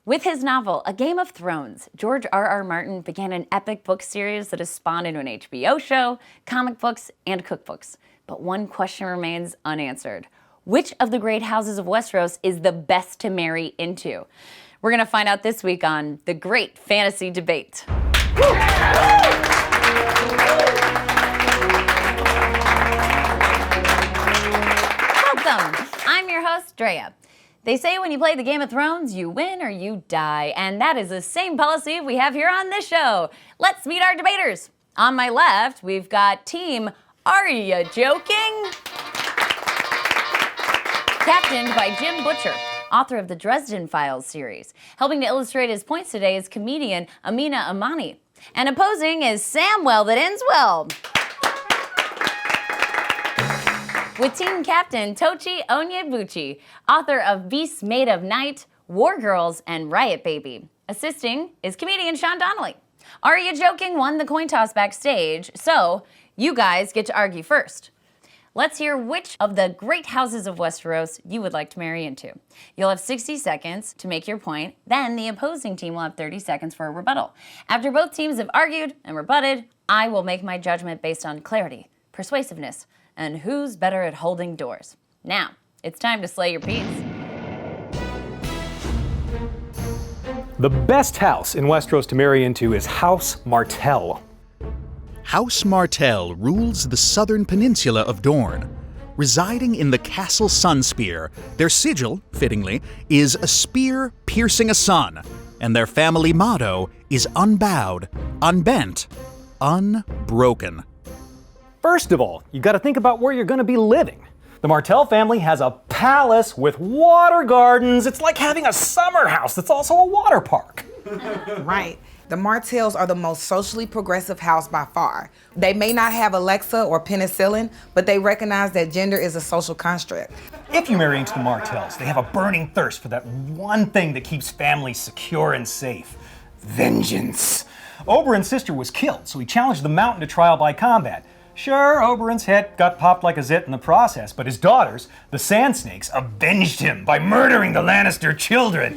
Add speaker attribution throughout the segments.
Speaker 1: With his novel, A Game of Thrones, George R.R. Martin began an epic book series that has spawned into an HBO show, comic books, and cookbooks. But one question remains unanswered. Which of the great houses of Westeros is the best to marry into? We're going to find out this week on The Great Fantasy Debate. Welcome. I'm your host, Drea. They say when you play the Game of Thrones, you win or you die, and that is the same policy we have here on this show. Let's meet our debaters. On my left, we've got team Are Ya Joking? Captained by Jim Butcher, author of the Dresden Files series. Helping to illustrate his points today is comedian Aminah Imani. And opposing is Samwell that ends well. With team captain Tochi Onyebuchi, author of Beasts Made of Night, War Girls, and Riot Baby. Assisting is comedian Donnelly. Are Ya Joking won the coin toss backstage, so you guys get to argue first. Let's hear which of the great houses of Westeros you would like to marry into. You'll have 60 seconds to make your point, then the opposing team will have 30 seconds for a rebuttal. After both teams have argued and rebutted, I will make my judgment based on clarity, persuasiveness, and who's better at holding doors. Now, it's time to slay your peas.
Speaker 2: The best house in Westeros to marry into is House Martell.
Speaker 3: House Martell rules the southern peninsula of Dorne. Residing in the Castle Sunspear, their sigil, fittingly, is a spear piercing a sun, and their family motto is unbowed, unbent, unbroken.
Speaker 2: First of all, you gotta think about where you're gonna be living. The Martell family has a palace with water gardens. It's like having a summer house that's also a water park.
Speaker 4: Right. The Martells are the most socially progressive house by far. They may not have Alexa or penicillin, but they recognize that gender is a social construct.
Speaker 2: If you marry into the Martells, they have a burning thirst for that one thing that keeps families secure and safe: vengeance. Oberyn's sister was killed, so he challenged the Mountain to trial by combat. Sure, Oberyn's head got popped like a zit in the process, but his daughters, the Sand Snakes, avenged him by murdering the Lannister children.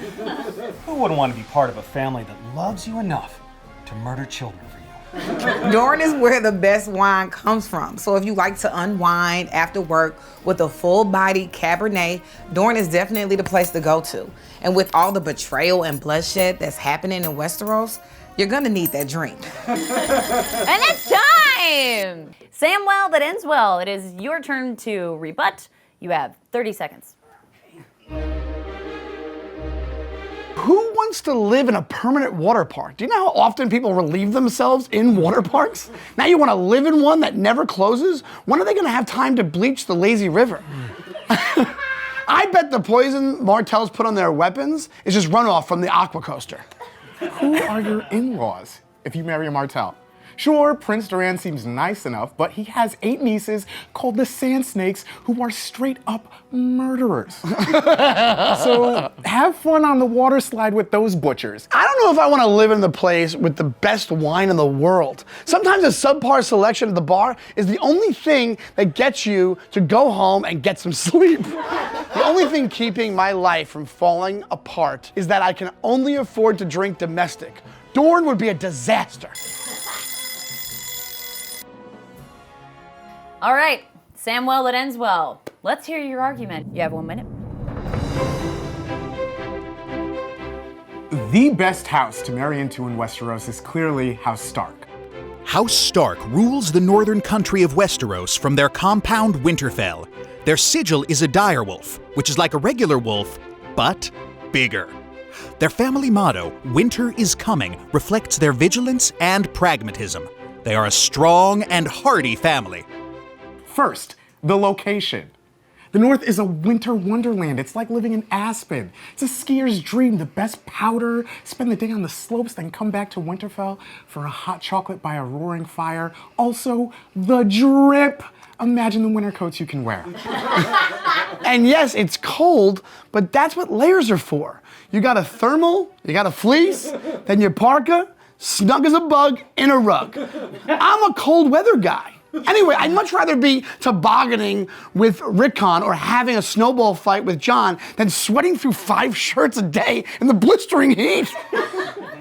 Speaker 2: Who wouldn't want to be part of a family that loves you enough to murder children for you?
Speaker 4: Dorne is where the best wine comes from. So if you like to unwind after work with a full-bodied Cabernet, Dorne is definitely the place to go to. And with all the betrayal and bloodshed that's happening in Westeros, you're gonna need that drink.
Speaker 1: And it's time! Samwell that ends well. It is your turn to rebut. You have 30 seconds.
Speaker 5: Who wants to live in a permanent water park? Do you know how often people relieve themselves in water parks? Now you want to live in one that never closes? When are they going to have time to bleach the lazy river? I bet the poison Martells put on their weapons is just runoff from the aqua coaster.
Speaker 6: Who are your in-laws if you marry a Martell? Sure, Prince Doran seems nice enough, but he has 8 nieces called the Sand Snakes who are straight up murderers. So have fun on the water slide with those butchers.
Speaker 5: I don't know if I want to live in the place with the best wine in the world. Sometimes a subpar selection at the bar is the only thing that gets you to go home and get some sleep. The only thing keeping my life from falling apart is that I can only afford to drink domestic. Dorne would be a disaster.
Speaker 1: All right, Samwell that ends well. Let's hear your argument. You have 1 minute.
Speaker 6: The best house to marry into in Westeros is clearly House Stark.
Speaker 3: House Stark rules the northern country of Westeros from their compound Winterfell. Their sigil is a direwolf, which is like a regular wolf, but bigger. Their family motto, Winter is Coming, reflects their vigilance and pragmatism. They are a strong and hardy family.
Speaker 6: First, the location. The North is a winter wonderland. It's like living in Aspen. It's a skier's dream. The best powder, spend the day on the slopes, then come back to Winterfell for a hot chocolate by a roaring fire. Also, the drip. Imagine the winter coats you can wear.
Speaker 5: And yes, it's cold, but that's what layers are for. You got a thermal, you got a fleece, then your parka, snug as a bug in a rug. I'm a cold weather guy. Anyway, I'd much rather be tobogganing with Rickon or having a snowball fight with John than sweating through 5 shirts a day in the blistering heat.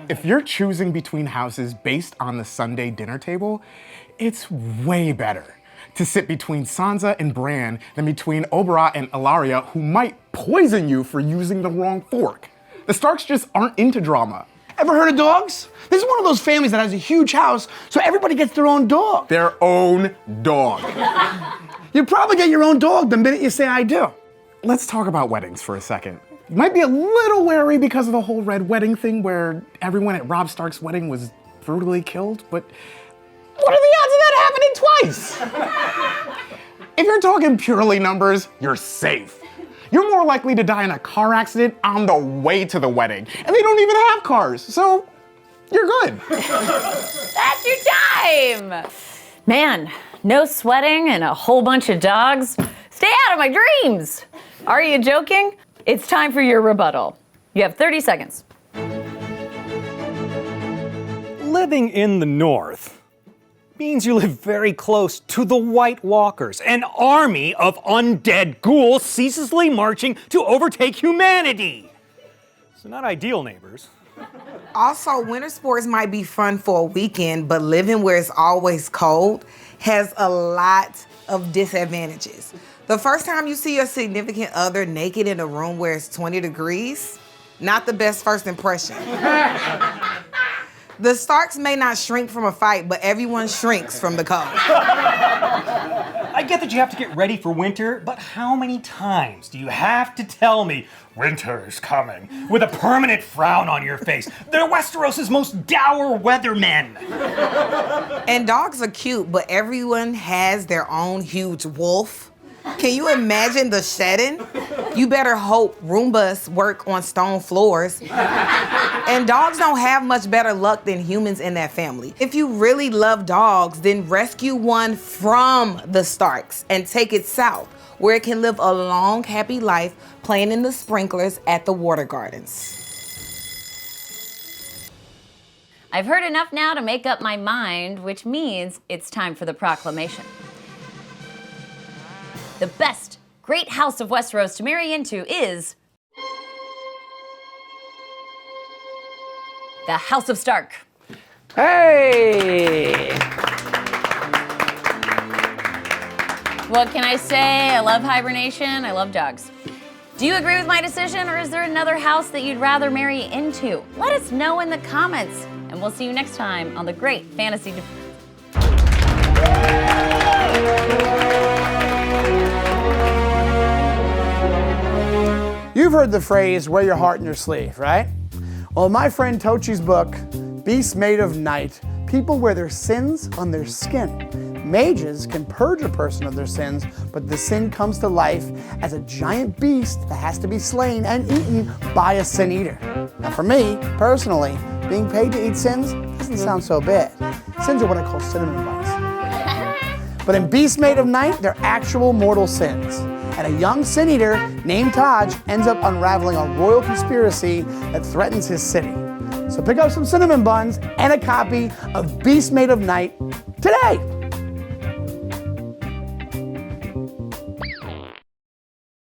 Speaker 6: If you're choosing between houses based on the Sunday dinner table, it's way better to sit between Sansa and Bran than between Oberyn and Ilaria, who might poison you for using the wrong fork. The Starks just aren't into drama.
Speaker 5: Ever heard of dogs? This is one of those families that has a huge house, so everybody gets their own dog.
Speaker 6: Their own dog.
Speaker 5: You probably get your own dog the minute you say I do.
Speaker 6: Let's talk about weddings for a second. You might be a little wary because of the whole red wedding thing where everyone at Robb Stark's wedding was brutally killed, but what are the odds of that happening twice? If you're talking purely numbers, you're safe. You're more likely to die in a car accident on the way to the wedding, and they don't even have cars, so you're good.
Speaker 1: That's your time! Man, no sweating and a whole bunch of dogs. Stay out of my dreams! Are you joking? It's time for your rebuttal. You have 30 seconds.
Speaker 2: Living in the North means you live very close to the White Walkers, an army of undead ghouls ceaselessly marching to overtake humanity. So not ideal neighbors.
Speaker 4: Also, winter sports might be fun for a weekend, but living where it's always cold has a lot of disadvantages. The first time you see your significant other naked in a room where it's 20 degrees, not the best first impression. The Starks may not shrink from a fight, but everyone shrinks from the cold.
Speaker 2: I get that you have to get ready for winter, but how many times do you have to tell me winter is coming with a permanent frown on your face? They're Westeros' most dour weathermen.
Speaker 4: And dogs are cute, but everyone has their own huge wolf. Can you imagine the shedding? You better hope Roombas work on stone floors. And dogs don't have much better luck than humans in that family. If you really love dogs, then rescue one from the Starks and take it south, where it can live a long, happy life playing in the sprinklers at the water gardens.
Speaker 1: I've heard enough now to make up my mind, which means it's time for the proclamation. The best Great House of Westeros to marry into is the House of Stark.
Speaker 7: Hey!
Speaker 1: What can I say? I love hibernation. I love dogs. Do you agree with my decision, or is there another house that you'd rather marry into? Let us know in the comments, and we'll see you next time on the Great Fantasy.
Speaker 5: You've heard the phrase, wear your heart in your sleeve, right? Well, in my friend Tochi's book, Beasts Made of Night, people wear their sins on their skin. Mages can purge a person of their sins, but the sin comes to life as a giant beast that has to be slain and eaten by a sin eater. Now for me, personally, being paid to eat sins doesn't sound so bad. Sins are what I call cinnamon buns. But in Beasts Made of Night, they're actual mortal sins. And a young sin eater named Taj ends up unraveling a royal conspiracy that threatens his city. So pick up some cinnamon buns and a copy of Beasts Made of Night today.